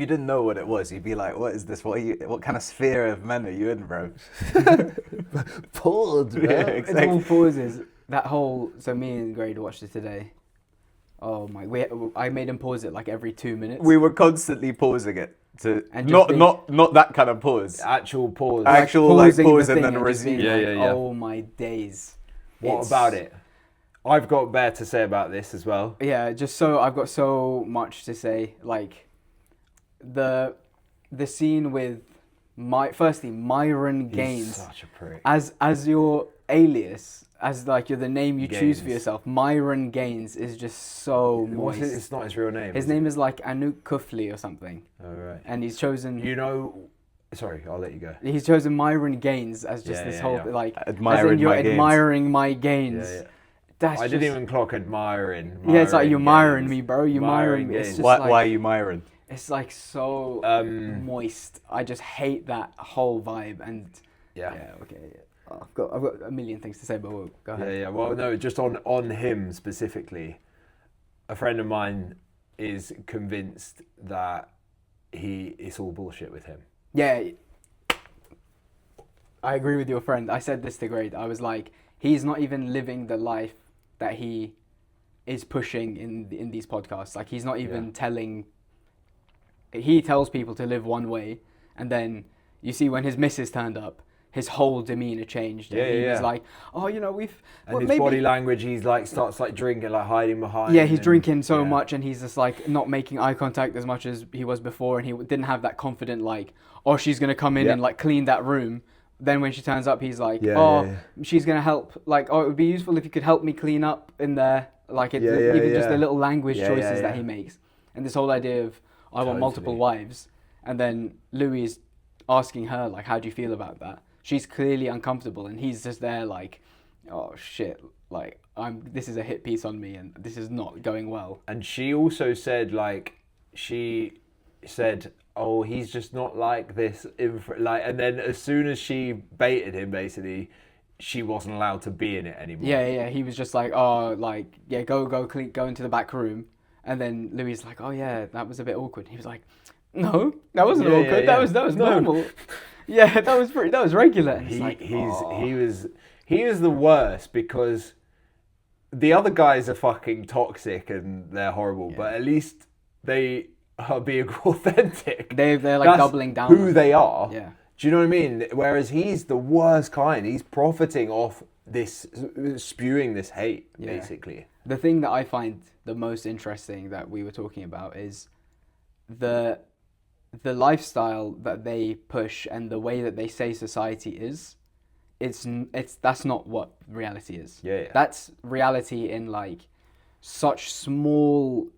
didn't know what it was, you'd be like, "What is this? What kind of sphere of men are you in, bro?" Pause, bro. Yeah, It's exactly. all pauses. That whole. So me and Grade watched it today. Oh my! I made him pause it like every 2 minutes. We were constantly pausing it to And just not that kind of pause. Actual pause. Actual like pausing pause the and thing then just being resume. like, oh my days. What about it? I've got bare to say about this as well. Yeah, I've got so much to say. Like the scene with Myron Gaines He's such a prick. as your alias, as like you're the name you choose for Gaines. yourself. Myron Gaines is just so moist. It's not his real name. His is name it? is like Anouk Kufli or something, Oh, right. and he's chosen. You know... Sorry, I'll let you go. He's chosen Myron Gaines as just Yeah, this yeah, whole yeah. like Admiring as in you're my gains. admiring my gains. Yeah. That's I just, didn't even clock admiring. Yeah, it's like you're miring Gaines. me, bro. You're miring me. It's Gaines. just Why like, are you Myron? It's like so moist. I just hate that whole vibe. And Yeah. okay. Yeah. I've got a million things to say, but we'll go ahead. Yeah. Well, no, just on him specifically. A friend of mine is convinced that it's all bullshit with him. Yeah. I agree with your friend. I said this to Grade. I was like, he's not even living the life that he is pushing in these podcasts. Like, he's not even telling... He tells people to live one way, and then you see when his missus turned up, his whole demeanor changed. And he was like, oh, you know, we've... And well, his maybe... body language, he's like, starts like drinking, like hiding behind. Yeah, he's and- drinking so yeah. much, and he's just like not making eye contact as much as he was before, and he didn't have that confident like, oh, she's gonna come in and like clean that room. Then when she turns up, he's like, she's gonna help. Like, oh, it would be useful if you could help me clean up in there. Like, just the little language choices that he makes, and this whole idea of I want multiple wives, and then Louis is asking her like, how do you feel about that? She's clearly uncomfortable, and he's just there like, oh shit, like this is a hit piece on me, and this is not going well. And she also said oh, he's just not like this. And then as soon as she baited him, basically, she wasn't allowed to be in it anymore. Yeah. He was just like, oh, like, yeah, go into the back room. And then Louis is like, oh yeah, that was a bit awkward. He was like, no, that wasn't awkward. Yeah. That was normal. Yeah, that was regular. And He was the worst because the other guys are fucking toxic and they're horrible, but at least they are being authentic. They're like That's doubling down who they are. Yeah. Do you know what I mean? Whereas he's the worst kind. He's profiting off this, spewing this hate, basically. The thing that I find the most interesting that we were talking about is the lifestyle that they push and the way that they say society is. That's not what reality is. Yeah. That's reality in like such a small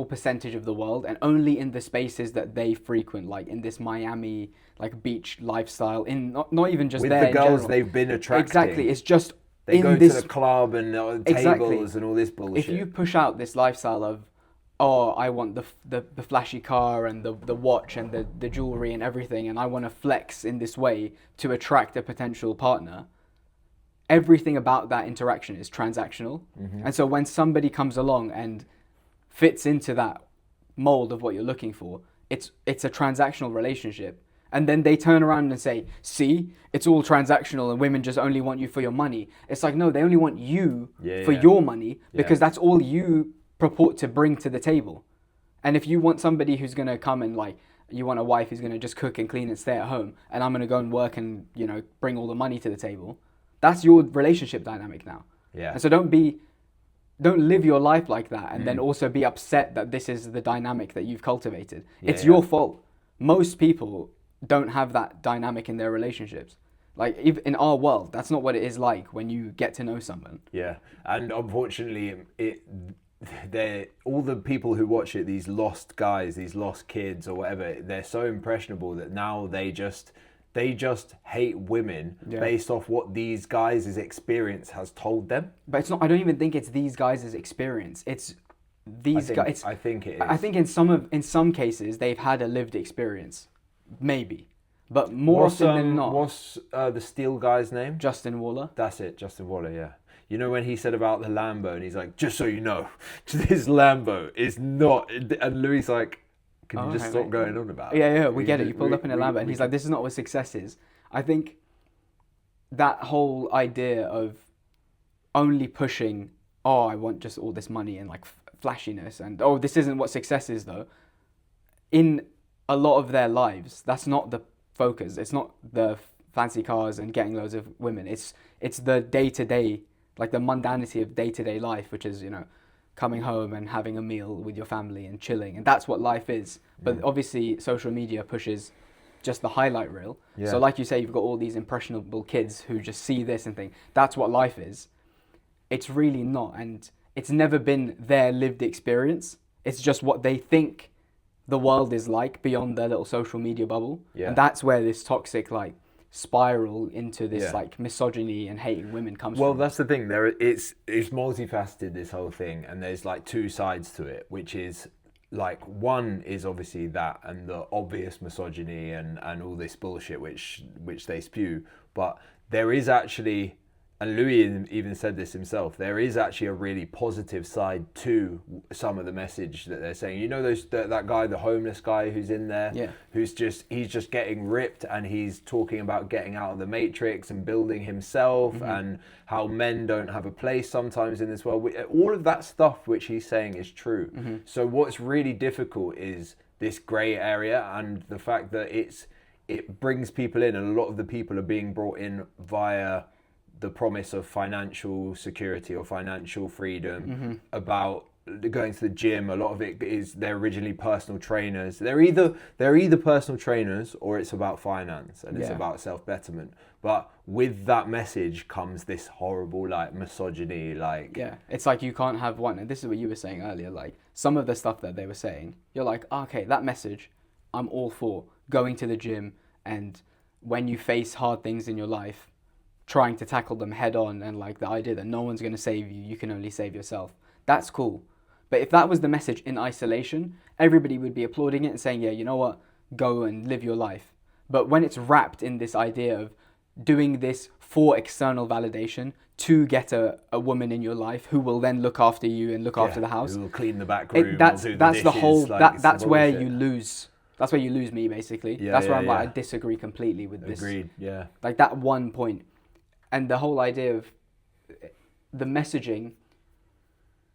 percentage of the world, and only in the spaces that they frequent, like in this Miami like beach lifestyle, in not even just With there the girls in general. they've been attracting. Exactly, it's just They in go this to the club and tables and all this bullshit. If you push out this lifestyle of, oh, I want the flashy car and the watch and the jewelry and everything, and I want to flex in this way to attract a potential partner, everything about that interaction is transactional. Mm-hmm. And so when somebody comes along and fits into that mold of what you're looking for, it's a transactional relationship. And then they turn around and say, see, it's all transactional and women just only want you for your money. It's like, no, they only want you for your money because that's all you purport to bring to the table. And if you want somebody who's going to come and like, you want a wife who's going to just cook and clean and stay at home, and I'm going to go and work and, you know, bring all the money to the table, that's your relationship dynamic now. Yeah. And so don't live your life like that and then also be upset that this is the dynamic that you've cultivated. It's your fault. Most people don't have that dynamic in their relationships. Like, in our world, that's not what it is like when you get to know someone. Yeah, and unfortunately, all the people who watch it, these lost guys, these lost kids or whatever, they're so impressionable that now they just hate women based off what these guys' experience has told them. But it's not. I don't even think it's these guys' experience. It's these guys. I think it is. I think in some cases they've had a lived experience, maybe, but more often than not. What's the Steel guy's name? Justin Waller. That's it, Justin Waller. Yeah. You know when he said about the Lambo, and he's like, just so you know, this Lambo is not. And Louis like, Can Oh, you just okay, stop mate. going on about it? Yeah, we get it. You pulled up in a Lambo, and he's like, "This is not what success is." I think that whole idea of only pushing, "Oh, I want just all this money and like flashiness," and "Oh, this isn't what success is," though. In a lot of their lives, that's not the focus. It's not the fancy cars and getting loads of women. It's the day to day, like the mundanity of day to day life, which is coming home and having a meal with your family and chilling, and that's what life is. But obviously, social media pushes just the highlight reel. Yeah. So, like you say, you've got all these impressionable kids who just see this and think that's what life is. It's really not, and it's never been their lived experience. It's just what they think the world is like beyond their little social media bubble. Yeah. And that's where this toxic like spiral into this Yeah. like misogyny and hating women comes Well, from. that's the thing. It's multifaceted, this whole thing, and there's like two sides to it, which is like, one is obviously that and the obvious misogyny and all this bullshit which they spew, but there is actually, and Louis even said this himself, there is actually a really positive side to some of the message that they're saying. That guy, the homeless guy who's in there, Yeah. he's just getting ripped, and he's talking about getting out of the matrix and building himself, and how men don't have a place sometimes in this world. All of that stuff which he's saying is true. So what's really difficult is this grey area, and the fact that it brings people in, and a lot of the people are being brought in via the promise of financial security or financial freedom, about going to the gym. A lot of it is they're originally personal trainers. They're either personal trainers or it's about finance and it's about self-betterment. But with that message comes this horrible like misogyny, like Yeah, it's like you can't have one. And this is what you were saying earlier. Like some of the stuff that they were saying, you're like, okay, that message, I'm all for going to the gym, and when you face hard things in your life, trying to tackle them head on, and like the idea that no one's going to save you, you can only save yourself. That's cool. But if that was the message in isolation, everybody would be applauding it and saying, yeah, you know what, go and live your life. But when it's wrapped in this idea of doing this for external validation to get a woman in your life who will then look after you and look after the house, who will clean the back room, that's will do the dishes, whole like, that's where bullshit. you lose. That's where you lose me, basically. Yeah, that's where I'm yeah, like, yeah. I disagree completely with this. Agreed. Yeah. Like that one point. And the whole idea of the messaging,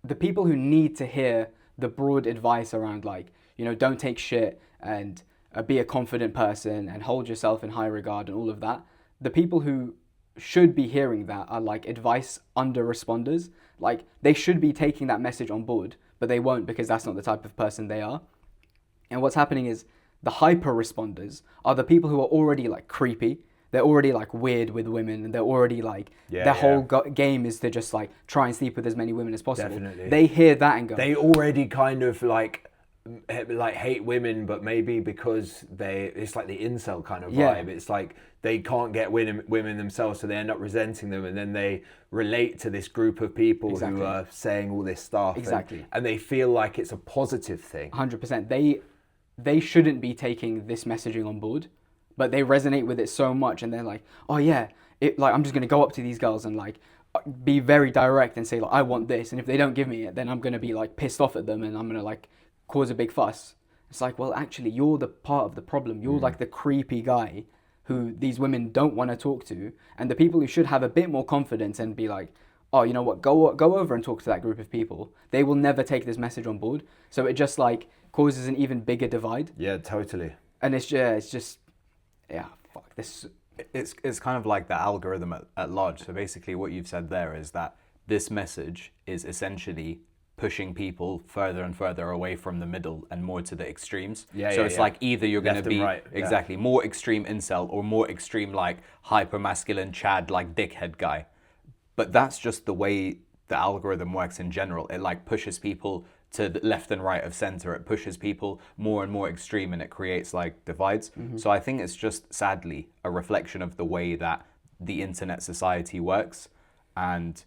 the people who need to hear the broad advice around like, don't take shit and be a confident person and hold yourself in high regard and all of that. The people who should be hearing that are like advice under responders. Like they should be taking that message on board, but they won't because that's not the type of person they are. And what's happening is the hyper responders are the people who are already like creepy. They're already like weird with women, and they're already like their whole game is to just like try and sleep with as many women as possible. Definitely. They hear that and go, They already kind of like hate women, but maybe because it's like the incel kind of vibe. It's like they can't get women themselves, so they end up resenting them, and then they relate to this group of people who are saying all this stuff. Exactly. And they feel like it's a positive thing. 100%. They shouldn't be taking this messaging on board, but they resonate with it so much, and they're like, oh yeah, I'm just gonna go up to these girls and like be very direct and say like, I want this, and if they don't give me it, then I'm gonna be like pissed off at them and I'm gonna like cause a big fuss. It's like, well, actually, you're the part of the problem. You're like the creepy guy who these women don't want to talk to, and the people who should have a bit more confidence and be like, oh, you know what, go over and talk to that group of people. They will never take this message on board, so it just like causes an even bigger divide. Yeah, totally. And it's just fuck this. It's kind of like the algorithm at large. So basically what you've said there is that this message is essentially pushing people further and further away from the middle and more to the extremes. So it's like either you're going to be right, more extreme incel or more extreme like hyper masculine Chad like dickhead guy. But that's just the way the algorithm works in general. It like pushes people to the left and right of center. It pushes people more and more extreme, and it creates like divides. So I think it's just sadly a reflection of the way that the internet society works. And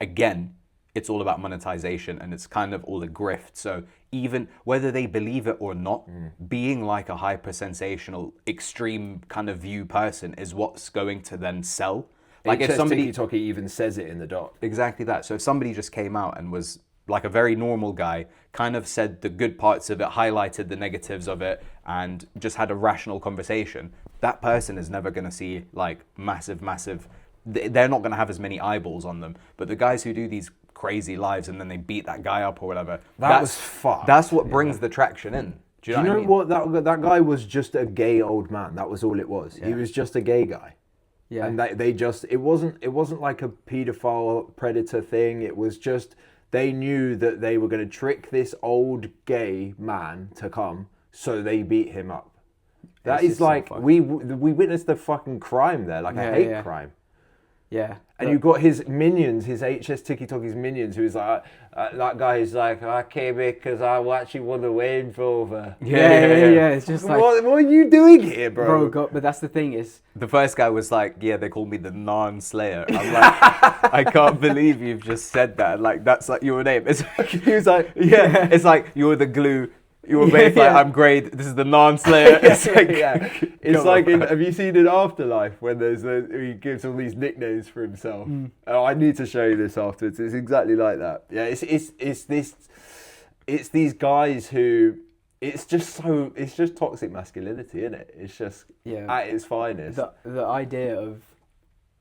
again, it's all about monetization, and it's kind of all a grift. So even whether they believe it or not, being like a hyper sensational, extreme kind of view person is what's going to then sell. Like if somebody TikTok even says it in the doc. Exactly that. So if somebody just came out and was like a very normal guy, kind of said the good parts of it, highlighted the negatives of it, and just had a rational conversation, that person is never going to see like massive, they're not going to have as many eyeballs on them. But the guys who do these crazy lives and then they beat that guy up or whatever, That was fucked. That's what brings the traction in. Do you know what I mean? what? That guy was just a gay old man. That was all it was. He was just a gay guy. Yeah. And it wasn't like a paedophile predator thing. It was just, they knew that they were going to trick this old gay man to come, so they beat him up. That is like, we witnessed the fucking crime there, like a hate crime. Yeah. And you got his minions, his HS TikTok's minions, who's like, that guy is like, I came here because I actually won the Range Rover. Yeah. It's just like, what are you doing here, bro? But that's the thing is, the first guy was like, yeah, they called me the non-slayer. I'm like, I can't believe you've just said that. Like, that's like your name. It's like, he was like, yeah, it's like, you're the glue. You were made like, I'm great. This is the non-slayer. It's like, It's like, have you seen in Afterlife when he gives all these nicknames for himself? Oh, I need to show you this afterwards. It's exactly like that. Yeah, it's these guys who, it's just toxic masculinity, isn't it? It's just at its finest. The idea of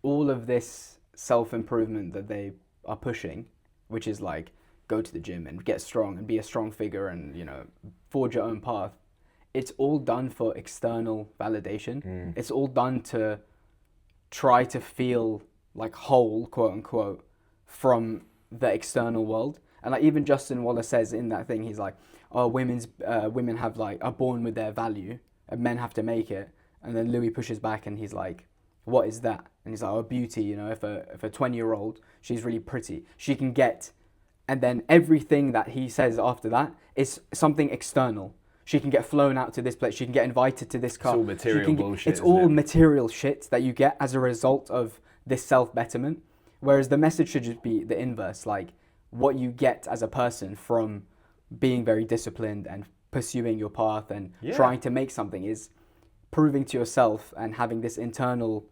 all of this self-improvement that they are pushing, which is like, go to the gym and get strong and be a strong figure and, you know, forge your own path. It's all done for external validation. It's all done to try to feel like whole, quote unquote, from the external world. And like even Justin Wallace says in that thing, he's like, oh, women have like, are born with their value and men have to make it. And then Louis pushes back and he's like, what is that? And he's like, oh, beauty, you know, if a 20-year-old, she's really pretty, she can get. And then everything that he says after that is something external. She can get flown out to this place. She can get invited to this car. It's all material bullshit. It's all material shit that you get as a result of this self-betterment. Whereas the message should just be the inverse. Like, what you get as a person from being very disciplined and pursuing your path and trying to make something is proving to yourself and having this internal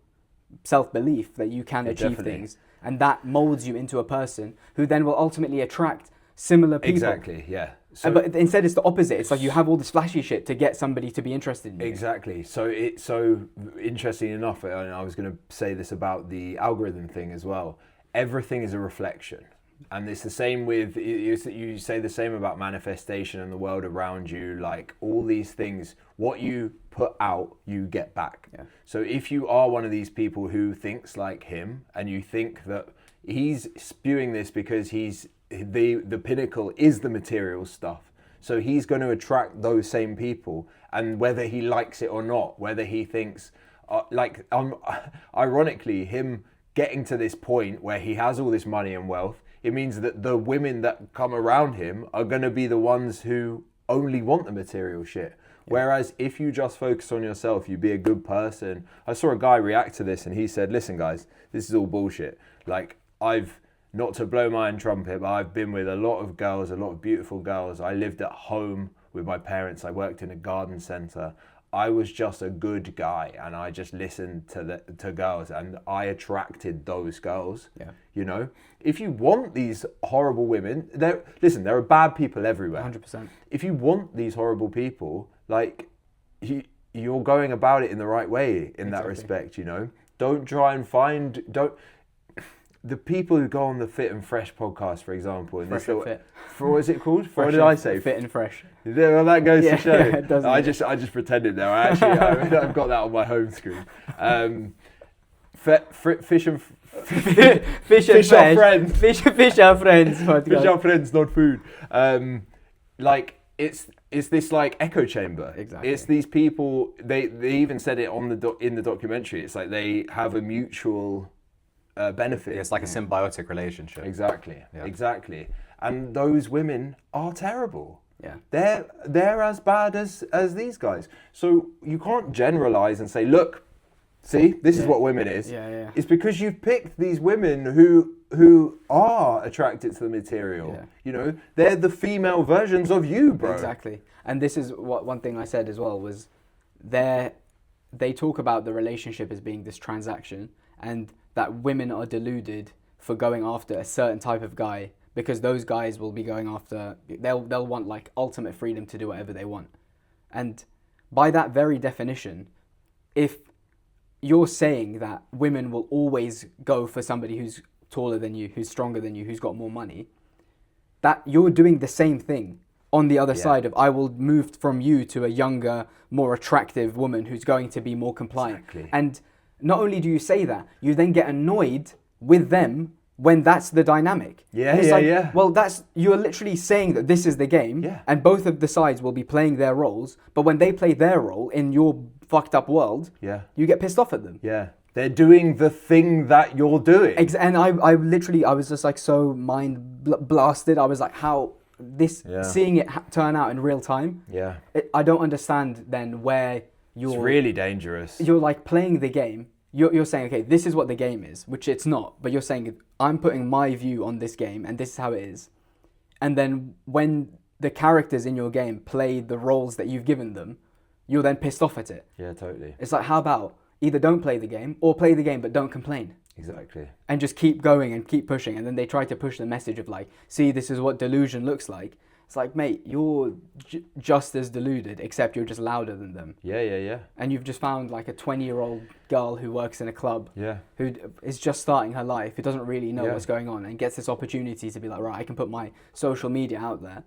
self-belief that you can achieve things. And that molds you into a person who then will ultimately attract similar people. Exactly, yeah. So, but instead it's the opposite. It's like you have all this flashy shit to get somebody to be interested in you. Exactly. So it's so interesting enough, and I was going to say this about the algorithm thing as well. Everything is a reflection. And it's the same with, you say the same about manifestation and the world around you, like all these things, what you put out, you get back. Yeah. So if you are one of these people who thinks like him and you think that he's spewing this because the pinnacle is the material stuff, so he's going to attract those same people, and whether he likes it or not, whether he thinks, ironically, him getting to this point where he has all this money and wealth, it means that the women that come around him are going to be the ones who only want the material shit. Whereas if you just focus on yourself, you be a good person. I saw a guy react to this and he said, listen guys, this is all bullshit. Like, not to blow my own trumpet, but I've been with a lot of girls, a lot of beautiful girls. I lived at home with my parents. I worked in a garden center. I was just a good guy and I just listened to girls and I attracted those girls. Yeah. You know, if you want these horrible women, there are bad people everywhere. 100%. If you want these horrible people, like you're going about it in the right way in that respect, you know. Don't try and the people who go on the Fit and Fresh podcast, for example, and Fresh and Fit. What is it called? Fresh what did I say? Fit and Fresh. Yeah, well, that goes to show. It doesn't. I just pretended there. I've got that on my home screen. Fish and Fish are friends. Fish are friends. Fish are friends, not food. Like it's this like echo chamber. Exactly. It's these people. They even said it on in the documentary. It's like they have a mutual benefit. It's like a symbiotic relationship. Exactly. And those women are terrible. Yeah. They're as bad as these guys. So you can't generalize and say, look, see, this is what women is. Yeah. It's because you've picked these women who are attracted to the material. Yeah. You know, they're the female versions of you, bro. Exactly. And this is what one thing I said as well was they talk about the relationship as being this transaction and that women are deluded for going after a certain type of guy because those guys will be going after, they'll want like ultimate freedom to do whatever they want. And by that very definition, if you're saying that women will always go for somebody who's taller than you, who's stronger than you, who's got more money, that you're doing the same thing on the other side of, I will move from you to a younger, more attractive woman who's going to be more compliant. Exactly. And not only do you say that, you then get annoyed with them when that's the dynamic. Yeah, It's yeah. Well, you're literally saying that this is the game, Yeah. and both of the sides will be playing their roles, but when they play their role in your fucked up world, you get pissed off at them. Yeah. They're doing the thing that you're doing. And I literally, I was just like so blasted. I was like, how seeing it turn out in real time. Yeah. I don't understand then where It's really dangerous. you're like playing the game. You're saying, okay, this is what the game is, which it's not. But you're saying, I'm putting my view on this game, and this is how it is. And then when the characters in your game play the roles that you've given them, you're then pissed off at it. Yeah, totally. It's like, how about either don't play the game or play the game but don't complain. Exactly. And just keep going and keep pushing. And then they try to push the message of like, see, this is what delusion looks like. It's like, mate, you're just as deluded, except you're just louder than them. Yeah. And you've just found like a 20-year-old girl who works in a club, who is just starting her life, who doesn't really know what's going on, and gets this opportunity to be like, right, I can put my social media out there.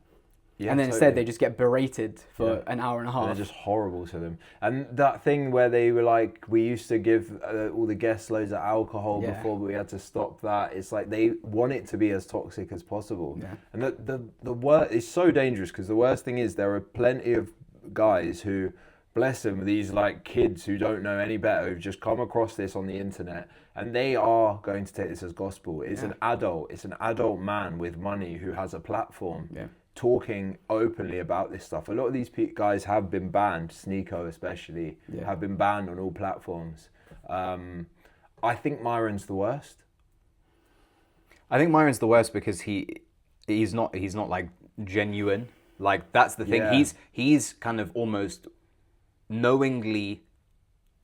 Yeah, and then totally. instead they just get berated for an hour and a half. And they're just horrible to them. And that thing where they were like, we used to give all the guests loads of alcohol before, but we had to stop that. It's like they want it to be as toxic as possible. Yeah. And the worst is so dangerous, because the worst thing is there are plenty of guys who, bless them, these like kids who don't know any better, who've just come across this on the internet, and they are going to take this as gospel. It's an adult man with money who has a platform. Yeah. Talking openly about this stuff. A lot of these guys have been banned, Sneeko especially, have been banned on all platforms. I think Myron's the worst. I think Myron's the worst because he's not like genuine. Like that's the thing. Yeah. He's kind of almost knowingly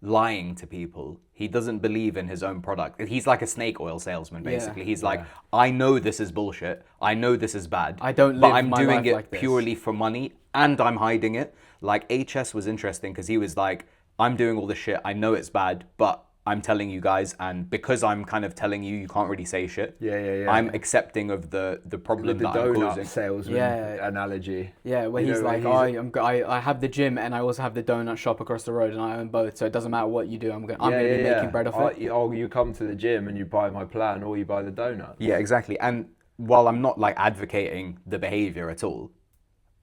lying to people. He doesn't believe in his own product. He's like a snake oil salesman, basically. He's like, I know this is bullshit. I know this is bad. I don't but live I'm my doing life it like this. purely for money, and I'm hiding it. Like HS was interesting because he was like, I'm doing all this shit. I know it's bad, but I'm telling you guys, and because I'm kind of telling you, you can't really say shit. Yeah. I'm accepting of the problem The that I'm donut causing. salesman analogy. Yeah, where You he's know, like, where I have the gym and I also have the donut shop across the road, and I own both, so it doesn't matter what you do. I'm going to be making bread off it. You come to the gym and you buy my plan, or you buy the donut. Yeah, exactly. And while I'm not like advocating the behavior at all,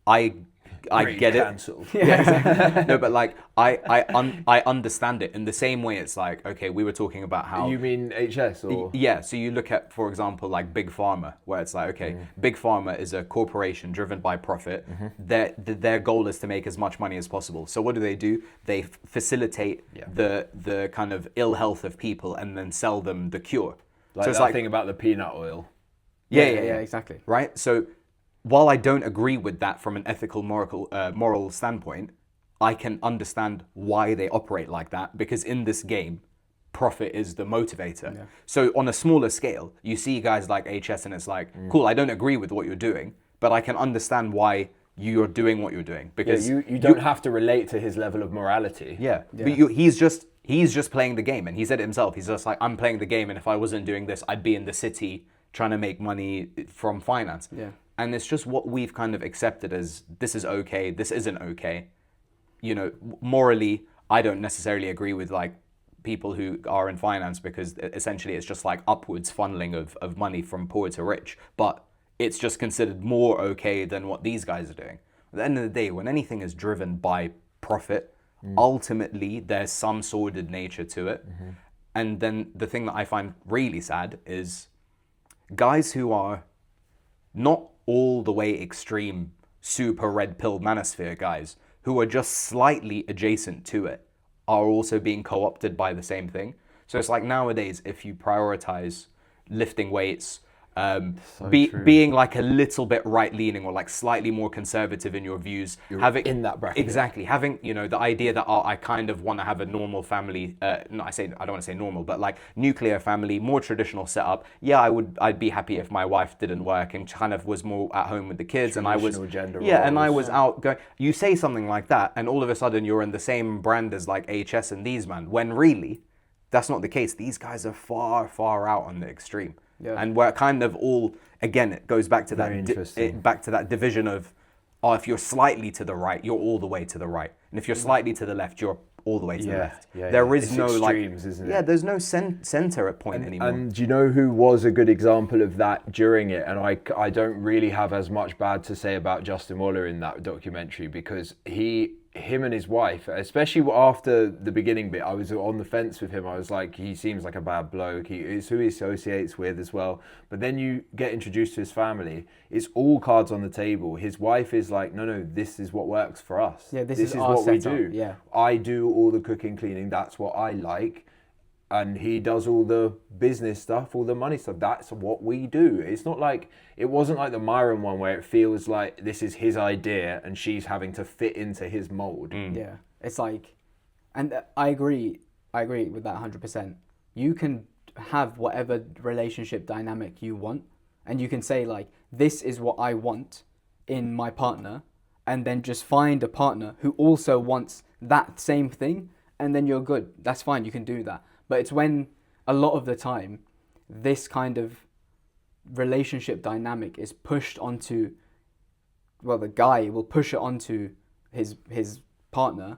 I get it. Cancelled. Yeah, exactly. No, but like I understand it in the same way. It's like, okay, we were talking about how You mean HS or? yeah. So you look at, for example, like Big Pharma, where it's like, okay, Big Pharma is a corporation driven by profit. Their goal is to make as much money as possible. So what do? They facilitate the kind of ill health of people and then sell them the cure. Like so it's that like thing about the peanut oil. Yeah, exactly. Right? So while I don't agree with that from an ethical, moral standpoint, I can understand why they operate like that, because in this game, profit is the motivator. Yeah. So on a smaller scale, you see guys like HS and it's like, cool, I don't agree with what you're doing, but I can understand why you're doing what you're doing. Because you don't have to relate to his level of morality. But he's just playing the game, and he said it himself. He's just like, I'm playing the game, and if I wasn't doing this, I'd be in the city trying to make money from finance. Yeah. And it's just what we've kind of accepted as, this is okay, this isn't okay. You know, morally, I don't necessarily agree with like people who are in finance, because essentially it's just like upwards funneling of money from poor to rich. But it's just considered more okay than what these guys are doing. At the end of the day, when anything is driven by profit, ultimately there's some sordid nature to it. And then the thing that I find really sad is guys who are not all the way extreme, super red pill manosphere guys, who are just slightly adjacent to it, are also being co-opted by the same thing. So it's like nowadays, if you prioritize lifting weights, true. being like a little bit right leaning or like slightly more conservative in your views, having in that bracket. exactly, having the idea that I kind of want to have a normal family. No, I don't want to say normal, but like nuclear family, more traditional setup. Yeah, I'd be happy if my wife didn't work and kind of was more at home with the kids, and I was gender and I roles. was out going. You say something like that, and all of a sudden you're in the same brand as like HS and these man. When really, that's not the case. These guys are far, far out on the extreme. Yeah. And we're kind of all, again, it goes back to back to that division of, if you're slightly to the right, you're all the way to the right. And if you're slightly to the left, you're all the way to the left. There is It's no extremes, isn't it? Yeah, there's no center at point anymore. And do you know who was a good example of that during it? And I don't really have as much bad to say about Justin Waller in that documentary, because him and his wife, especially after the beginning bit, I was on the fence with him. I was like, he seems like a bad bloke. It's who he associates with as well. But then you get introduced to his family. It's all cards on the table. His wife is like, no, this is what works for us. Yeah, this is our what we setup. do. Yeah. I do all the cooking, cleaning. That's what I like. And he does all the business stuff, all the money stuff. That's what we do. It's not like, it wasn't like the Myron one where it feels like this is his idea and she's having to fit into his mold. Yeah, it's like, and I agree with that 100%. You can have whatever relationship dynamic you want, and you can say like, this is what I want in my partner, and then just find a partner who also wants that same thing, and then you're good. That's fine, you can do that. But it's when a lot of the time this kind of relationship dynamic is pushed onto, well, the guy will push it onto his partner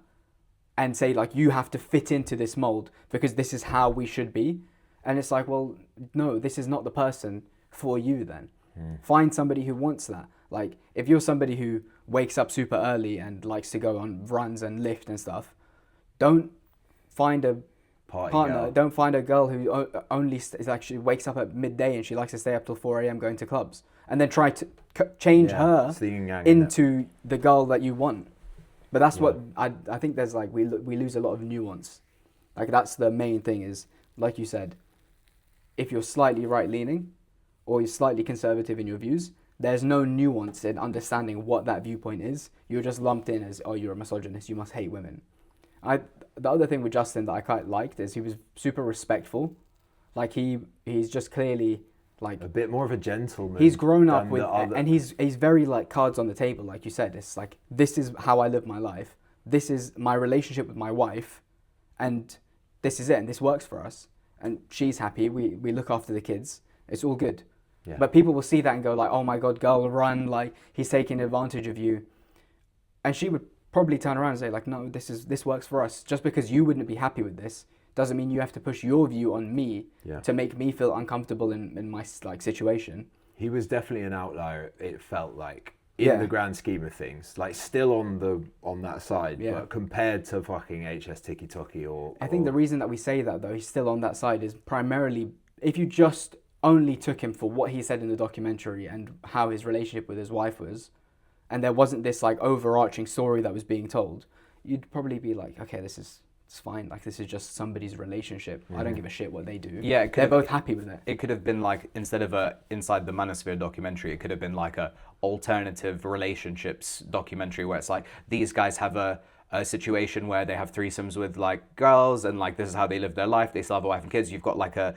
and say like, you have to fit into this mold because this is how we should be. And it's like, well, no, this is not the person for you then. Find somebody who wants that. Like, if you're somebody who wakes up super early and likes to go on runs and lift and stuff, don't find a partner. Girl. Don't find a girl who only is like, she wakes up at midday and she likes to stay up till 4 a.m. going to clubs, and then try to change her into the girl that you want. But that's what I think. There's like, we lose a lot of nuance. Like, that's the main thing is, like you said, if you're slightly right leaning or you're slightly conservative in your views, there's no nuance in understanding what that viewpoint is. You're just lumped in as, oh, you're a misogynist, you must hate women. The other thing with Justin that I quite liked is he was super respectful. Like, he's just clearly like a bit more of a gentleman. He's grown up with, and he's very like cards on the table, like you said. It's like, this is how I live my life. This is my relationship with my wife, and this is it, and this works for us. And she's happy. We look after the kids. It's all good. Yeah. But people will see that and go like, oh my God, girl, run! Like, he's taking advantage of you. And she would probably turn around and say like, no, this works for us. Just because you wouldn't be happy with this doesn't mean you have to push your view on me to make me feel uncomfortable in my like situation. He was definitely an outlier, it felt like, in the grand scheme of things. Like, still on that side, but compared to fucking HS Tiki Toki I think the reason that we say that, though, he's still on that side, is primarily if you just only took him for what he said in the documentary and how his relationship with his wife was, and there wasn't this like overarching story that was being told, you'd probably be like, okay, it's fine. Like, this is just somebody's relationship. I don't give a shit what they do. Yeah, they're both happy with it. It could have been like, instead of a Inside the Manosphere documentary, it could have been like a alternative relationships documentary where it's like, these guys have a situation where they have threesomes with like girls, and like, this is how they live their life. They still have a wife and kids. You've got like a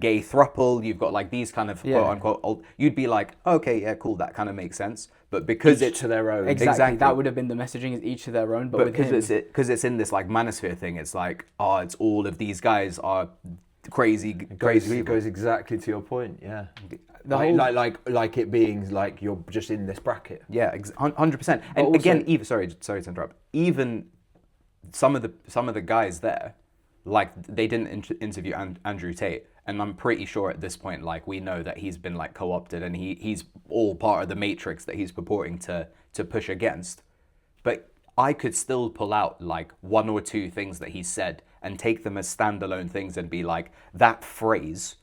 gay throuple. You've got like these kind of quote unquote. You'd be like, okay, yeah, cool, that kind of makes sense. But because each to their own. Exactly. That would have been the messaging, is each to their own. But because it's in this like manosphere thing, it's like, oh, it's all of these guys are crazy people. It goes exactly to your point, yeah. Like it being like you're just in this bracket. Yeah, 100%. And also, again, even sorry to interrupt. Even some of the guys there, like, they didn't interview Andrew Tate, and I'm pretty sure at this point, like, we know that he's been like co-opted, and he's all part of the matrix that he's purporting to push against. But I could still pull out like one or two things that he said and take them as standalone things and be like, that phrase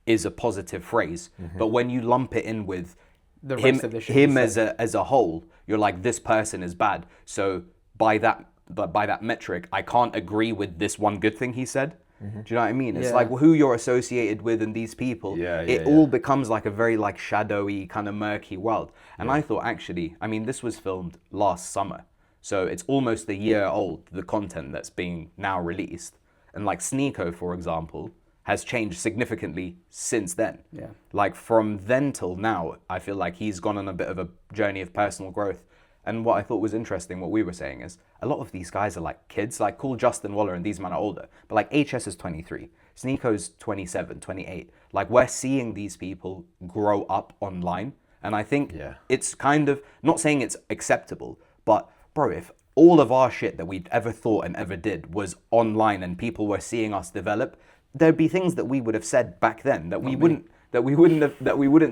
is a positive phrase. Mm-hmm. But when you lump it in with the rest of the shit him as a whole, you're like, this person is bad. So by that metric, I can't agree with this one good thing he said. Do you know what I mean? It's Yeah. like who you're associated with and these people. It all becomes like a very like shadowy, kind of murky world. And I thought actually, I mean, this was filmed last summer. So it's almost a year old, the content that's being now released. And like Sneeko, for example, has changed significantly since then. Yeah. Like from then till now, I feel like he's gone on a bit of a journey of personal growth. And what I thought was interesting, what we were saying is, a lot of these guys are like kids, like cool Justin Waller and these men are older. But like HS is 23, Sneeko's 27, 28. Like we're seeing these people grow up online. And I think it's kind of, not saying it's acceptable, but bro, if all of our shit that we'd ever thought and ever did was online and people were seeing us develop, there'd be things that we would have said back then that we wouldn't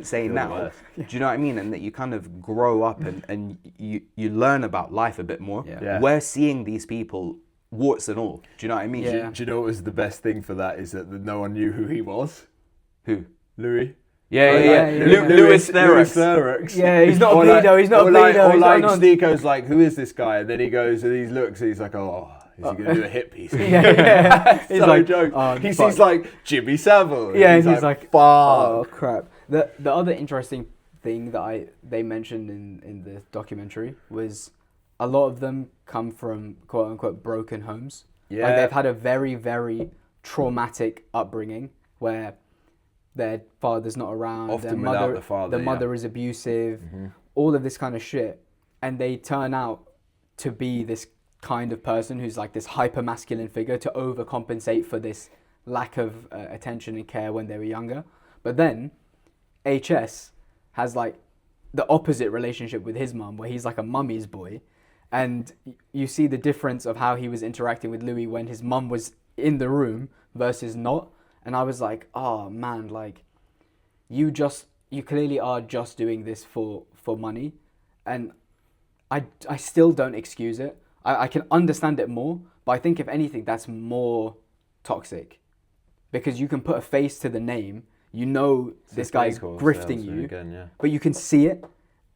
say now. Do you know what I mean? And that you kind of grow up and you learn about life a bit more. We're seeing these people, warts and all. Do you know what I mean? Do you know what was the best thing for that is that no one knew who he was? Who? Louis. Louis Theroux. Yeah, he's not a pedo. He's not a pedo. Or like Sneeko's like, who is this guy? And then he goes and he looks and he's like, oh, is he going to do a hit piece? He's so like, joke. oh, he sees like Jimmy Savile. Yeah, he's like, fuck. Oh crap. The other interesting thing that they mentioned in the documentary was a lot of them come from quote unquote broken homes. Yeah. Like they've had a very, very traumatic upbringing where their father's not around, Often their without the father, mother is abusive, all of this kind of shit. And they turn out to be this kind of person who's like this hyper masculine figure to overcompensate for this lack of attention and care when they were younger. But then HS has like the opposite relationship with his mum, where he's like a mummy's boy. And you see the difference of how he was interacting with Louis when his mum was in the room versus not. And I was like, oh man, like you clearly are just doing this for money. And I still don't excuse it. I can understand it more, but I think if anything, that's more toxic. Because you can put a face to the name, you know this guy's grifting you, but you can see it.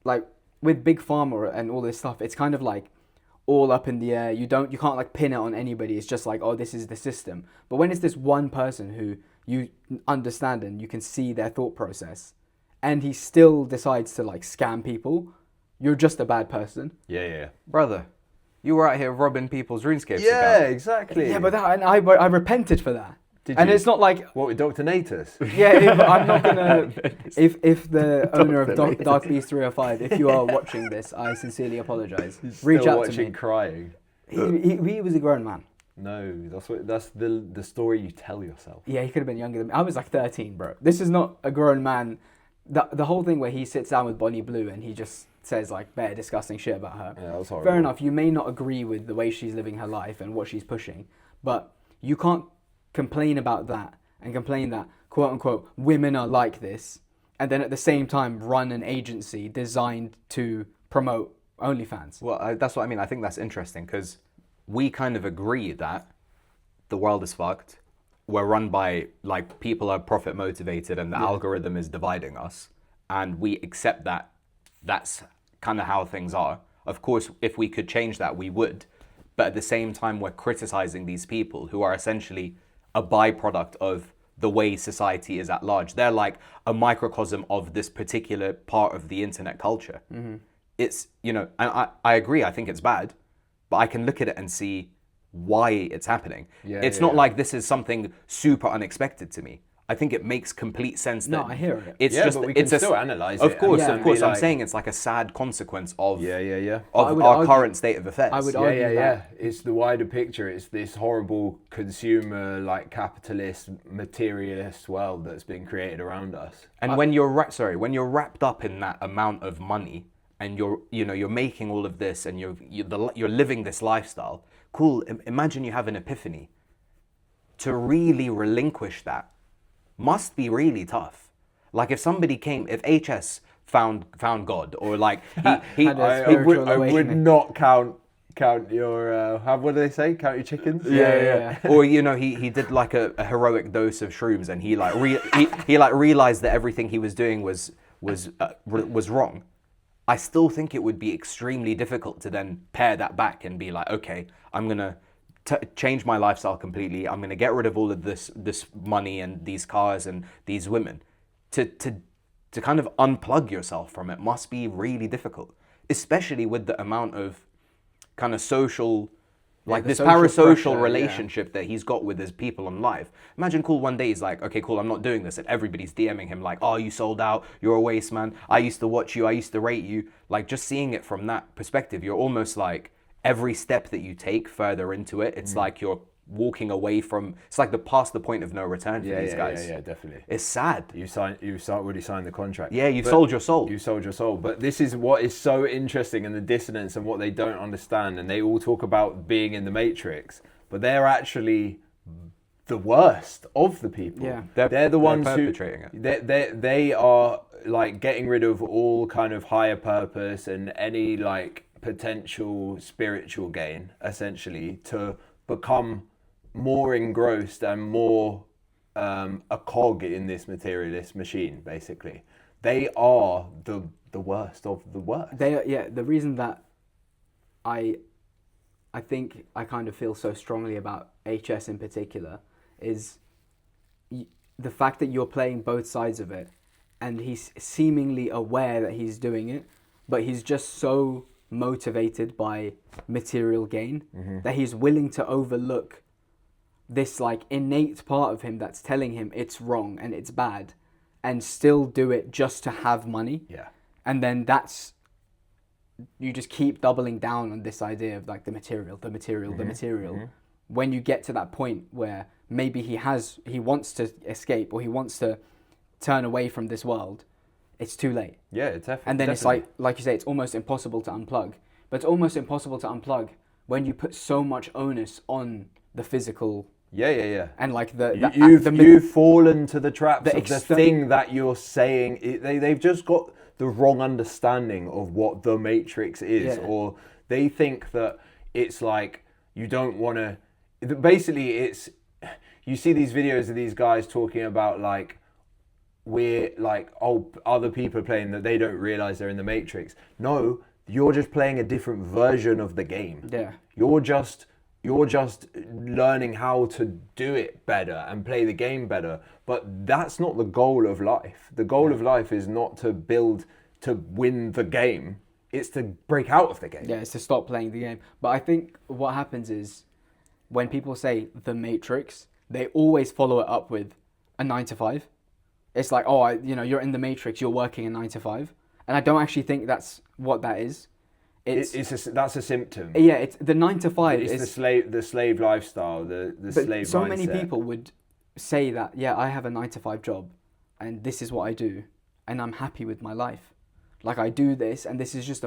Like with Big Pharma and all this stuff, it's kind of like all up in the air. You can't like pin it on anybody. It's just like, oh, this is the system. But when it's this one person who you understand and you can see their thought process, and he still decides to like scam people, you're just a bad person. Yeah. Brother, you were out here robbing people's RuneScape Yeah, accounts. exactly. Yeah, but I repented for that. Did and you? it's not like, What, with Dr. Natus? yeah, I'm not gonna. If the owner of Dark Beast 305, if you are watching this, I sincerely apologize. Reach Still out watching to me. Crying. He was a grown man. No, that's the story you tell yourself. Yeah, he could have been younger than me. I was like 13, bro. This is not a grown man. The whole thing where he sits down with Bonnie Blue and he just says like bare disgusting shit about her. Yeah, that was horrible. Fair enough, you may not agree with the way she's living her life and what she's pushing, but you can't complain about that and complain that, quote unquote, women are like this, and then at the same time run an agency designed to promote OnlyFans. Well, that's what I mean. I think that's interesting because we kind of agree that the world is fucked. We're run by, like, people are profit motivated and the algorithm is dividing us. And we accept that that's kind of how things are. Of course, if we could change that, we would. But at the same time, we're criticizing these people who are essentially a byproduct of the way society is at large. They're like a microcosm of this particular part of the internet culture. Mm-hmm. It's, and I agree, I think it's bad, but I can look at it and see why it's happening. It's not like this is something super unexpected to me. I think it makes complete sense. No, I hear it. It's but we can still analyze it. Of course. I'm saying it's like a sad consequence of of our current state of affairs. I would argue that. It's the wider picture. It's this horrible consumer, like capitalist, materialist world that's been created around us. And when you're wrapped up in that amount of money, and you're making all of this, and you're living this lifestyle. Cool. Imagine you have an epiphany. To really relinquish that must be really tough. Like if somebody if HS found God, or like he I would not count your what do they say? Count your chickens. Yeah. Or he did like a heroic dose of shrooms, and he realized that everything he was doing was wrong. I still think it would be extremely difficult to then pare that back and be like, okay, I'm gonna change my lifestyle completely. I'm going to get rid of all of this money and these cars and these women. To kind of unplug yourself from it must be really difficult, especially with the amount of kind of social, like this parasocial relationship that he's got with his people in life. Imagine cool one day he's like, okay, cool, I'm not doing this. And everybody's DMing him like, oh, you sold out. You're a waste, man. I used to watch you. I used to rate you. Like just seeing it from that perspective, you're almost like every step that you take further into it, it's like you're walking away from, it's like past the point of no return for these guys. Yeah, definitely. It's sad. You already signed the contract. Yeah, you've sold your soul. You sold your soul. But this is what is so interesting, and the dissonance and what they don't understand. And they all talk about being in the Matrix, but they're actually the worst of the people. Yeah. They're the ones perpetrating it. They are like getting rid of all kind of higher purpose and any like potential spiritual gain, essentially, to become more engrossed and more a cog in this materialist machine. Basically, they are the worst of the worst. They are, yeah. The reason that I think I kind of feel so strongly about HS in particular is the fact that you're playing both sides of it, and he's seemingly aware that he's doing it, but he's just so motivated by material gain that he's willing to overlook this like innate part of him that's telling him it's wrong and it's bad, and still do it just to have money. Yeah. And then you just keep doubling down on this idea of like the material. When you get to that point where maybe he wants to escape, or he wants to turn away from this world, it's too late. Yeah, it's definitely. And then it's like you say, it's almost impossible to unplug. But it's almost impossible to unplug when you put so much onus on the physical. Yeah. And like you've fallen to the traps of the thing that you're saying. They've just got the wrong understanding of what the Matrix is, or they think that it's like you don't want to. Basically, it's you see these videos of these guys talking about like we're like, oh, other people are playing that they don't realize they're in the Matrix. No, you're just playing a different version of the game. Yeah. You're just learning how to do it better and play the game better. But that's not the goal of life. The goal of life is not to win the game. It's to break out of the game. Yeah, it's to stop playing the game. But I think what happens is when people say the Matrix, they always follow it up with a 9 to 5. It's like, oh, you're in the Matrix, you're working a 9 to 5. And I don't actually think that's what that is. That's a symptom. Yeah, it's the 9 to 5. It's the slave lifestyle, the slave so mindset. Many people would say that, yeah, I have a 9 to 5 job and this is what I do and I'm happy with my life. Like I do this and this is just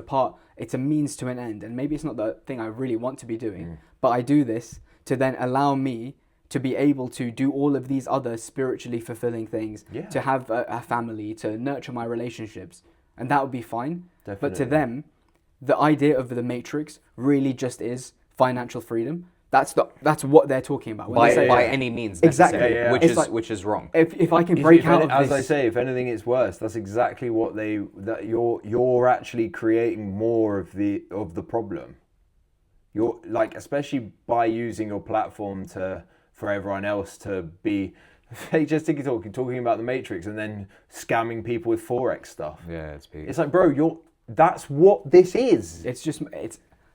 it's a means to an end, and maybe it's not the thing I really want to be doing, but I do this to then allow me to be able to do all of these other spiritually fulfilling things, to have a family, to nurture my relationships, and that would be fine. Definitely. But to them, the idea of the Matrix really just is financial freedom. That's what they're talking about when they say, by any means exactly, necessary, which is wrong. If I can break out of this, as I say, if anything, it's worse. That's exactly what you're actually creating more of the problem. You're like, especially by using your platform for everyone else to be just talking about the Matrix and then scamming people with Forex stuff. Yeah, it's peak. It's like, bro, that's what this is.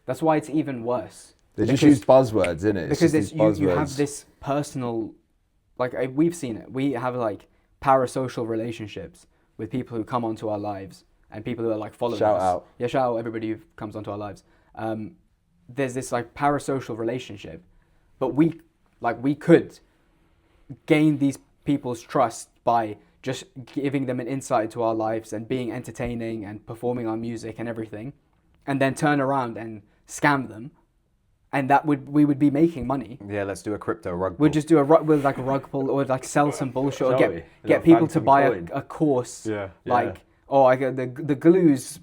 That's why it's even worse. They just use buzzwords, innit? Because you have this personal, like we've seen it. We have like parasocial relationships with people who come onto our lives and people who are like following us. Shout out. Yeah, shout out everybody who comes onto our lives. There's this like parasocial relationship, but we could gain these people's trust by just giving them an insight into our lives and being entertaining and performing our music and everything, and then turn around and scam them. And we would be making money. Yeah, let's do a crypto rug pull. We'd just do a rug pull, or like sell some bullshit, or get people to buy a course. Yeah. I get the glues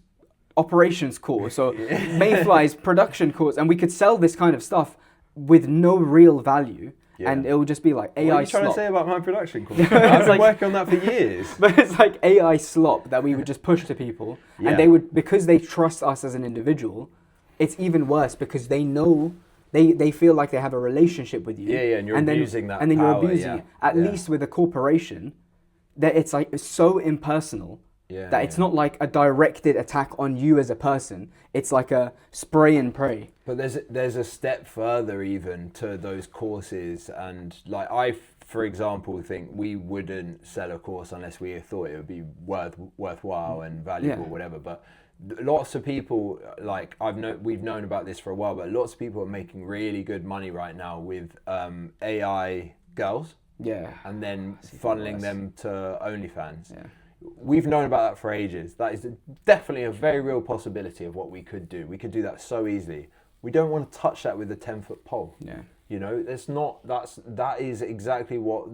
operations course, or Mayfly's production course, and we could sell this kind of stuff with no real value. Yeah. And it will just be like AI slop. What are you trying to say about my production course? I've been working on that for years. But it's like AI slop that we would just push to people. And they would, because they trust us as an individual, it's even worse because they know they feel like they have a relationship with you. Yeah, and you're abusing that and then power, you're abusing yeah. it. At Yeah. least with a corporation, that it's so impersonal Yeah, that it's yeah. not like a directed attack on you as a person. It's like a spray and pray. But there's a step further even to those courses, and like for example, think we wouldn't sell a course unless we thought it would be worthwhile and valuable, Yeah. whatever. But lots of people, like we've known about this for a while, but lots of people are making really good money right now with AI girls, Yeah. and then That's even funneling worse. them to OnlyFans. Yeah. We've known about that for ages. That is definitely a very real possibility of what we could do. We could do that so easily. We don't want to touch that with a 10-foot pole. Yeah. You know, that is exactly what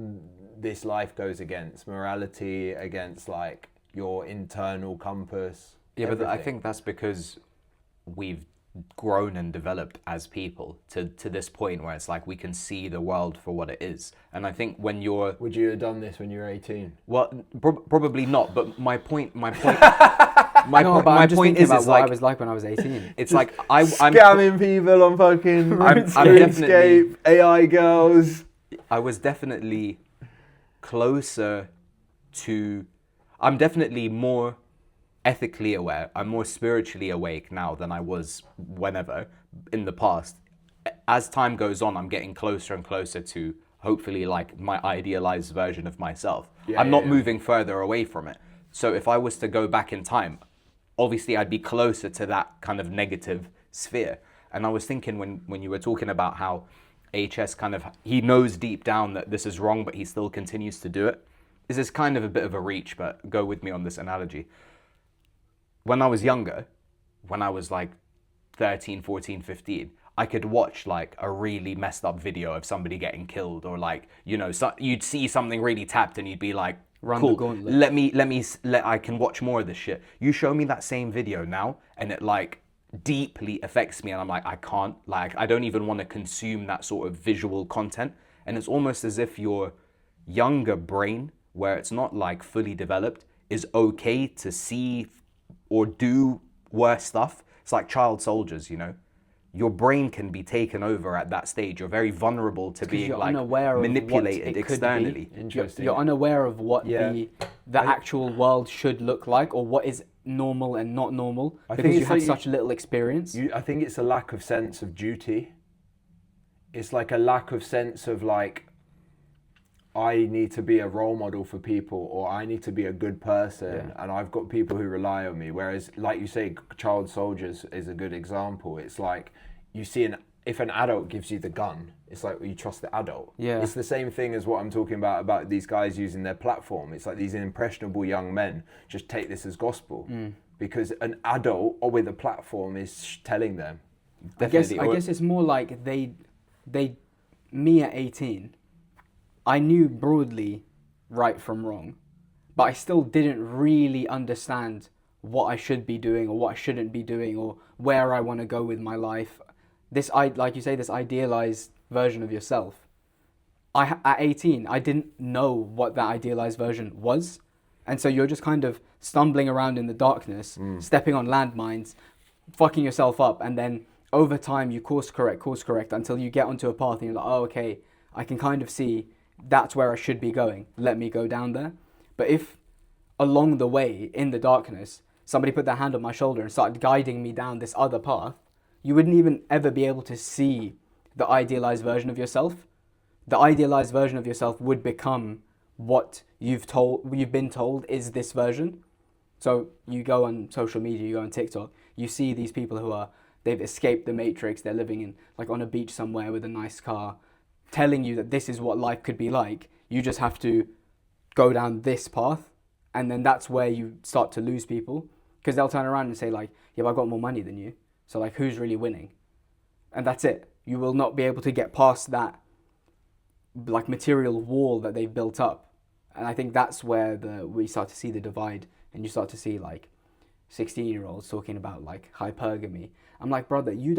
this life goes against. Morality, against like your internal compass. Yeah, but I everything. think that's because we've grown and developed as people to this point where it's like we can see the world for what it is. And I think when you're Would you have done this when you were 18? well, probably not. But my point, No, but I'm just thinking about what I was like when I was 18. it's like I'm Scamming people on fucking I'm definitely- RuneScape, AI girls. I was definitely closer to. I'm definitely more ethically aware. I'm more spiritually awake now than I was whenever in the past. As time goes on, I'm getting closer and closer to hopefully like my idealized version of myself. Yeah, I'm not yeah. moving further away from it. So if I was to go back in time, obviously I'd be closer to that kind of negative sphere. And I was thinking when you were talking about how HS kind of, he knows deep down that this is wrong, but he still continues to do it. This is kind of a bit of a reach, but go with me on this analogy. When I was younger, when I was like 13, 14, 15, I could watch like a really messed up video of somebody getting killed, or like, you know, you'd see something really tapped and you'd be like, Run the cool, gauntlet. I can watch more of this shit. You show me that same video now and it like deeply affects me, and I'm like, I can't, like, I don't even want to consume that sort of visual content. And it's almost as if your younger brain, where it's not like fully developed, is okay to see or do worse stuff. It's like child soldiers, you know. Your brain can be taken over at that stage. You're very vulnerable to being You're like unaware of manipulated what it could externally. be. Interesting. You're unaware of what Yeah. the actual world should look like, or what is normal and not normal, I think because you it's have like such little experience. I think it's a lack of sense of duty. It's like a lack of sense of like, I need to be a role model for people, or I need to be a good person, and I've got people who rely on me. Whereas, like you say, child soldiers is a good example. It's like you see if an adult gives you the gun, it's like you trust the adult. Yeah. It's the same thing as what I'm talking about these guys using their platform. It's like these impressionable young men just take this as gospel because an adult or with a platform is telling them. I guess it's more like me at 18, I knew broadly right from wrong, but I still didn't really understand what I should be doing or what I shouldn't be doing, or where I want to go with my life. Like you say, this idealized version of yourself. At 18, I didn't know what that idealized version was. And so you're just kind of stumbling around in the darkness, stepping on landmines, fucking yourself up, and then over time you course correct until you get onto a path and you're like, oh, okay, I can kind of see that's where I should be going. Let me go down there. But if along the way in the darkness, somebody put their hand on my shoulder and started guiding me down this other path, you wouldn't even ever be able to see the idealized version of yourself. The idealized version of yourself would become what you've been told is this version. So you go on social media, you go on TikTok, you see these people they've escaped the matrix, they're living in like on a beach somewhere with a nice car, telling you that this is what life could be like. You just have to go down this path, and then that's where you start to lose people, because they'll turn around and say like, yeah, but I got more money than you, so like who's really winning? And that's it. You will not be able to get past that like material wall that they've built up. And I think that's where we start to see the divide, and you start to see like 16-year-olds talking about like hypergamy. I'm like, brother, you've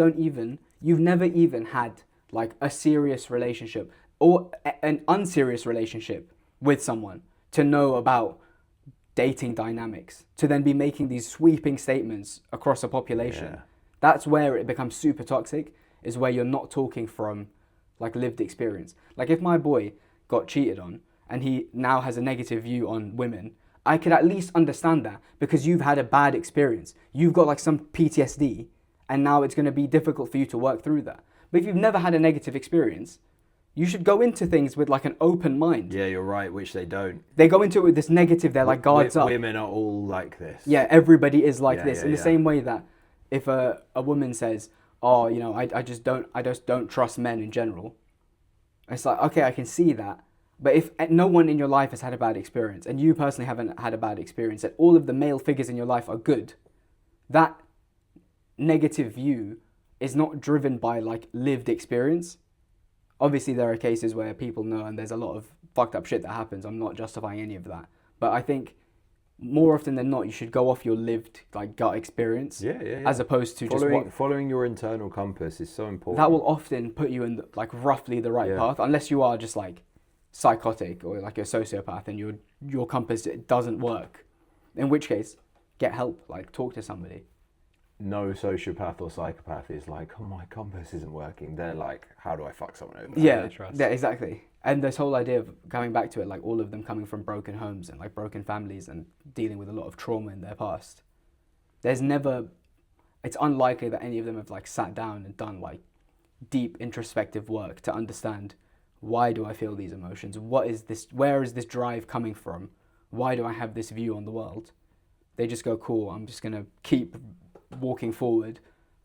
never even had like a serious relationship or an unserious relationship with someone to know about dating dynamics, to then be making these sweeping statements across a population. Yeah. That's where it becomes super toxic. is where you're not talking from like lived experience. Like if my boy got cheated on and he now has a negative view on women, I could at least understand that because you've had a bad experience. You've got like some PTSD and now it's going to be difficult for you to work through that. But if you've never had a negative experience, you should go into things with like an open mind. Yeah, you're right, which they don't. They go into it with this negative, they're like guards up. Women are all like this. Yeah, everybody is like Yeah, this. yeah, In the yeah. same way that if a woman says, oh, you know, I just don't trust men in general. It's like, okay, I can see that. But if no one in your life has had a bad experience and you personally haven't had a bad experience and all of the male figures in your life are good, that negative view is not driven by like lived experience. Obviously, there are cases where people know and there's a lot of fucked up shit that happens. I'm not justifying any of that. But I think more often than not, you should go off your lived like gut experience, as opposed to following your internal compass is so important. That will often put you in like roughly the right path, unless you are just like psychotic or like a sociopath and your compass it doesn't work. In which case, get help. Like talk to somebody. No sociopath or psychopath is like, oh, my compass isn't working. They're like, how do I fuck someone over? Yeah, exactly. And this whole idea of coming back to it, like all of them coming from broken homes and like broken families and dealing with a lot of trauma in their past. It's unlikely that any of them have like sat down and done like deep introspective work to understand, why do I feel these emotions? What is this? Where is this drive coming from? Why do I have this view on the world? They just go, cool, I'm just going to keep walking forward,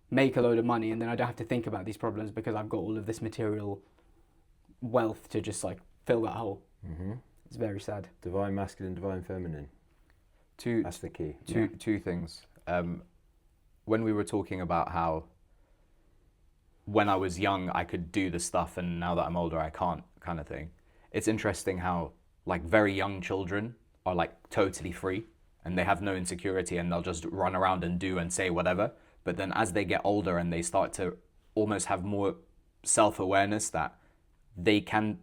make a load of money, and then I don't have to think about these problems because I've got all of this material wealth to just like fill that hole. Mm-hmm. It's very sad. Divine masculine, divine feminine. That's the key. Two things. When we were talking about how when I was young I could do the stuff and now that I'm older I can't, kind of thing. It's interesting how like very young children are like totally free and they have no insecurity and they'll just run around and do and say whatever. But then as they get older and they start to almost have more self-awareness that they can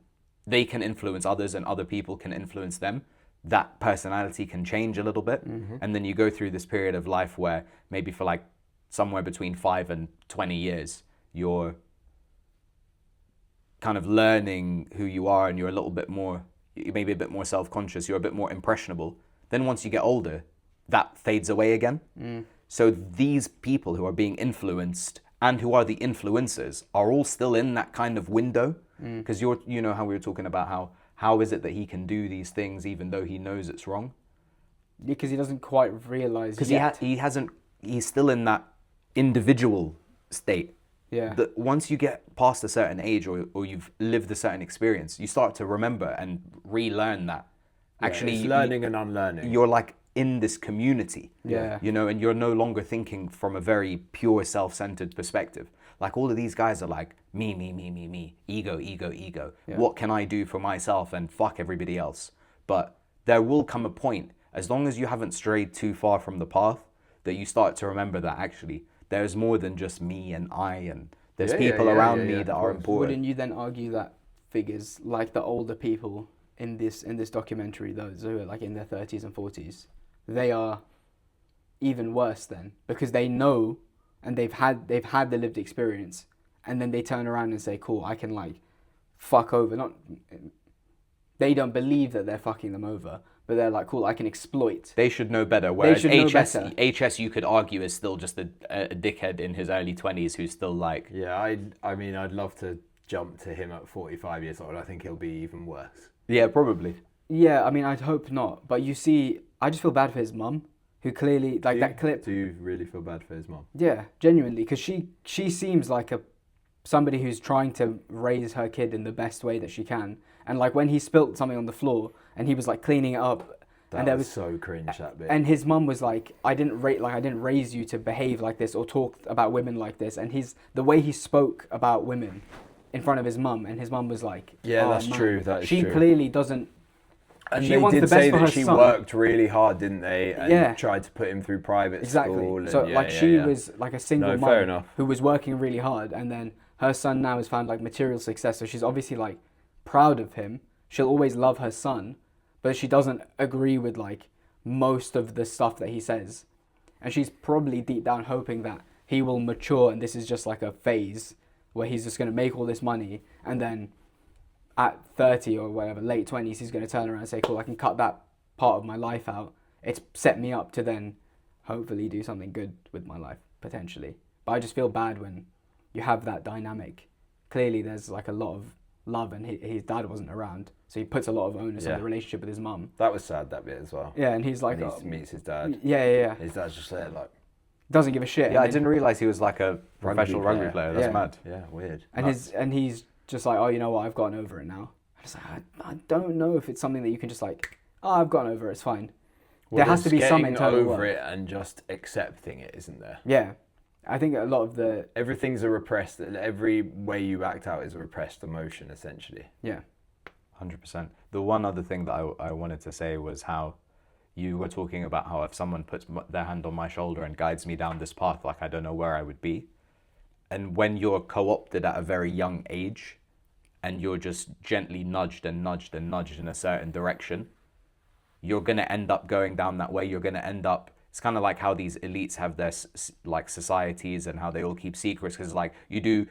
influence others and other people can influence them, that personality can change a little bit. Mm-hmm. And then you go through this period of life where maybe for like somewhere between 5 and 20 years, you're kind of learning who you are and you're a little bit more, maybe a bit more self-conscious, you're a bit more impressionable. Then once you get older, that fades away again. Mm. So these people who are being influenced and who are the influencers are all still in that kind of window. Because you know how we were talking about how is it that he can do these things even though he knows it's wrong? Because he doesn't quite realize. Because he's still in that individual state. Yeah. That once you get past a certain age or you've lived a certain experience, you start to remember and relearn that. Actually, it's learning and unlearning. You're like in this community. Yeah. You know, and you're no longer thinking from a very pure self-centered perspective. Like all of these guys are like, me, ego. Yeah. What can I do for myself and fuck everybody else? But there will come a point, as long as you haven't strayed too far from the path, that you start to remember that actually there's more than just me and I, and there's people around me that are important. Wouldn't you then argue that figures like the older people in this documentary, those who are like in their 30s and 40s, they are even worse then, because they know and they've had the lived experience, and then they turn around and say, cool, I can like fuck over, they don't believe that they're fucking them over, but they're like, cool, I can exploit. They should know better. Whereas HS, you could argue, is still just a dickhead in his early 20s who's still like... Yeah, I mean, I'd love to jump to him at 45 years old. I think he'll be even worse. Yeah, probably. Yeah, I mean, I'd hope not. But you see, I just feel bad for his mum, who clearly, like that clip... Do you really feel bad for his mum? Yeah, genuinely, because she seems like somebody who's trying to raise her kid in the best way that she can. And like when he spilt something on the floor and he was like cleaning it up, that was so cringe, that bit. And his mum was like, I didn't raise you to behave like this or talk about women like this. And the way he spoke about women in front of his mum, and his mum was like, yeah, oh, that's man. true. That is she true. Clearly doesn't. And she they wants did the best say for that her she son. worked really hard, didn't they? And Yeah. tried to put him through private Exactly. school. And So she was like a single fair mum enough. who was working really hard, and then her son now has found like material success. So she's obviously like proud of him. She'll always love her son, but she doesn't agree with like most of the stuff that he says. And she's probably deep down hoping that he will mature and this is just like a phase where he's just going to make all this money, and then at 30 or whatever, late 20s, he's going to turn around and say, cool, I can cut that part of my life out. It's set me up to then hopefully do something good with my life, potentially. But I just feel bad when you have that dynamic. Clearly there's like a lot of love, and his dad wasn't around, so he puts a lot of onus on the relationship with his mum. That was sad, that bit as well. Yeah, and he's like... When he meets his dad. Yeah. His dad's just there like... Doesn't give a shit. Yeah, I didn't realise he was like a professional rugby player. That's mad. Yeah, weird. And he's just like, oh, you know what, I've gotten over it now. I'm just like, I don't know if it's something that you can just like, oh, I've gotten over it, it's fine. Well, there has to be some getting internal over work. it and just accepting it, isn't there? Yeah. I think a lot of the... Everything's a repressed... Every way you act out is a repressed emotion, essentially. Yeah. 100%. The one other thing that I wanted to say was how you were talking about how if someone puts their hand on my shoulder and guides me down this path, like I don't know where I would be. And when you're co-opted at a very young age and you're just gently nudged and nudged and nudged in a certain direction, you're going to end up going down that way. You're going to end up... It's kind of like how these elites have their like societies and how they all keep secrets, because like you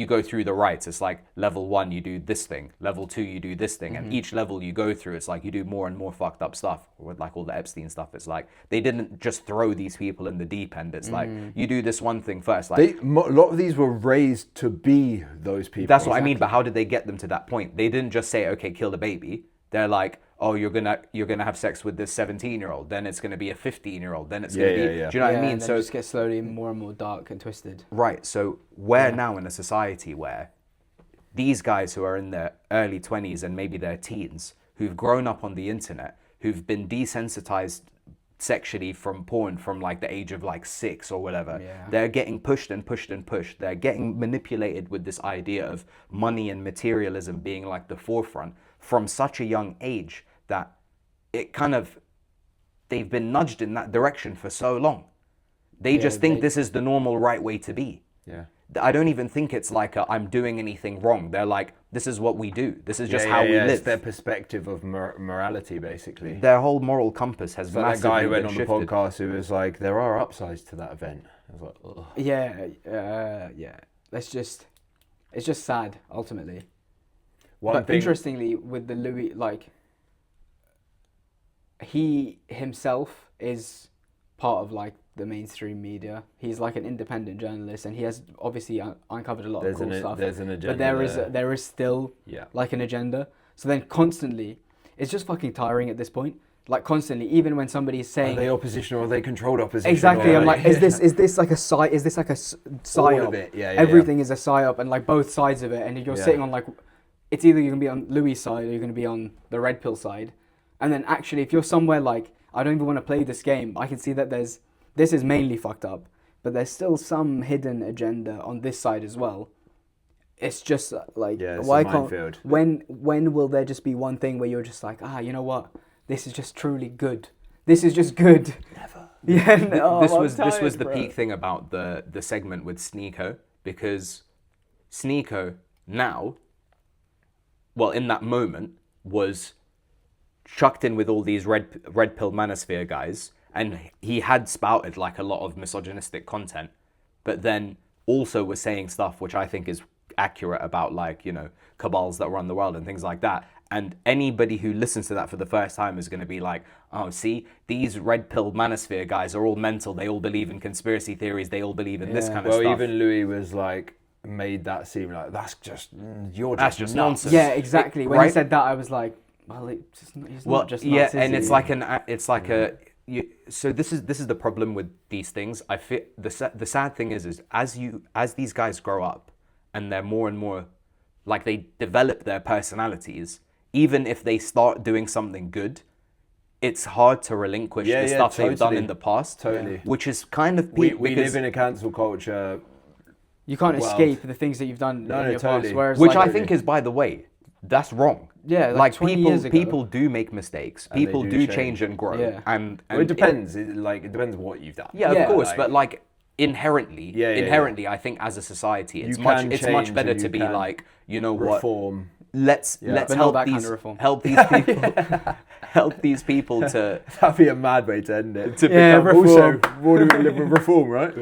go through the rites. It's like level 1, you do this thing. Level 2, you do this thing. And each level you go through, it's like you do more and more fucked up stuff. With like all the Epstein stuff, it's like they didn't just throw these people in the deep end. It's like you do this one thing first. Like A lot of these were raised to be those people. that's what I mean. But how did they get them to that point? They didn't just say, okay, kill the baby. They're like, oh, you're gonna have sex with this 17-year-old, then it's gonna be a 15-year-old, then it's gonna be. Do you know what I mean? And then it just gets slowly more and more dark and twisted. Right. So we're now in a society where these guys who are in their early 20s and maybe their teens, who've grown up on the internet, who've been desensitized sexually from porn from like the age of like 6 or whatever, they're getting pushed and pushed and pushed. They're getting manipulated with this idea of money and materialism being like the forefront from such a young age that it kind of, they've been nudged in that direction for so long. They just think this is the normal right way to be. Yeah. I don't even think it's like I'm doing anything wrong. They're like, this is what we do. This is just how we live. It's their perspective of morality, basically. Their whole moral compass has So that massively guy who went been on shifted. the podcast who was like, there are upsides to that event. I was like, ugh. Yeah. It's just sad, ultimately. But Interestingly, with the Louis, like, he himself is part of like the mainstream media. He's like an independent journalist, and he has obviously uncovered a lot of cool stuff. There's an agenda. But there is still like an agenda. So then constantly, it's just fucking tiring at this point. Like constantly, even when somebody is saying, are they opposition or are they controlled opposition? exactly, I'm like, is this like a psyop? All of it, Everything is a psyop, and like both sides of it, and you're sitting on like, it's either you're gonna be on Louis' side or you're gonna be on the red pill side. And then actually, if you're somewhere like, I don't even want to play this game, I can see that this is mainly fucked up, but there's still some hidden agenda on this side as well. It's just like, why can't, when will there just be one thing where you're just like, you know what? This is just truly good. This is just good. Never. Yeah. This was the peak thing about the segment with Sneeko, because Sneeko now, well, in that moment, was chucked in with all these red pill manosphere guys, and he had spouted like a lot of misogynistic content, but then also was saying stuff which I think is accurate about, like, you know, cabals that run the world and things like that. And anybody who listens to that for the first time is going to be like, oh, see, these red pill manosphere guys are all mental. They all believe in conspiracy theories. They all believe in this kind of stuff. Well, even Louis was like, made that seem like, that's just nonsense. Yeah, exactly. When he said that, I was like, well, he's not just nuts, and is he? So this is the problem with these things. I feel the sad thing is as these guys grow up and they're more and more, like, they develop their personalities, even if they start doing something good, it's hard to relinquish the stuff they've done in the past. Totally. Which is kind of we live in a cancel culture. You can't escape the things that you've done in your past. Whereas, which I think is, by the way, that's wrong. Yeah, like 20 years ago. People do make mistakes. People do change and grow. Yeah. And well, it depends. It depends what you've done. Yeah, of course. But like inherently, I think as a society, it's much better to be like, you know what? Reform. Let's help these people to. That'd be a mad way to end it. Reform. Also, what do we live with reform, right?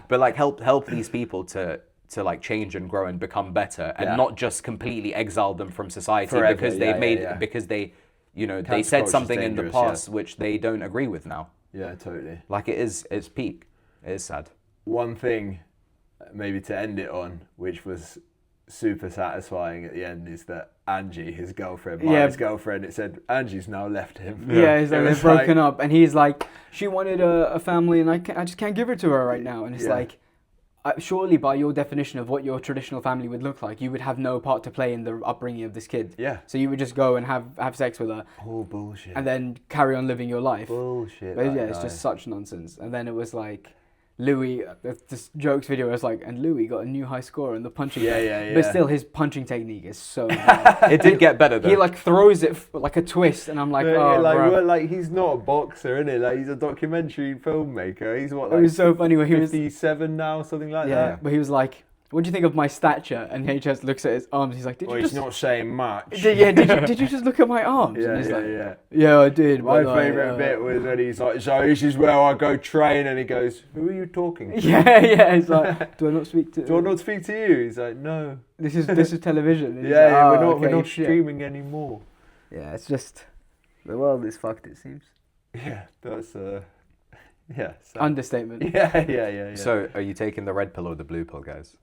But like help these people to to like change and grow and become better, and Yeah. not just completely exile them from society Forever, because they because they, you know, they Cancel said culture's something in the dangerous, past yeah. which they don't agree with now. Yeah, totally. Like it's peak. It is sad. One thing, maybe to end it on, which was super satisfying at the end, is that Angie, his girlfriend, Myra's girlfriend, it said Angie's now left him. Yeah, he's It like, they've was broken up, and he's like, she wanted a family, and I just can't give it to her right now. And it's Yeah. like, surely by your definition of what your traditional family would look like, you would have no part to play in the upbringing of this kid. Yeah. So you would just go and have sex with her, All bullshit. and then carry on living your life. Bullshit. But that yeah, it's guy. just such nonsense. And then it was like, Louis, this jokes video was like, and Louis got a new high score in the punching. Yeah, bag. yeah, But yeah. still, his punching technique is so bad. It did get better though. He like throws it like a twist, and I'm like, oh, like, bro. well, like he's not a boxer, innit? Like he's a documentary filmmaker. He's what, It like was so funny when he was 57 now, something like yeah, that. but he was like, "What do you think of my stature?" And he just looks at his arms. He's like, "Did Well, you he's just not saying much. did you just look at my arms?" Yeah, and he's yeah, like, yeah. "Yeah, I did." My but, like, favourite bit was when he's like, "So this is where I go train," and he goes, "Who are you talking to? Yeah. He's like, "Do I not speak to? Do I not speak to you?" He's like, "No." This is television." And he's Yeah, like, yeah, "Oh, we're okay, not shit." streaming anymore. Yeah, it's just the world is fucked. It seems. Yeah, that's yeah. So. Understatement. Yeah. So are you taking the red pill or the blue pill, guys?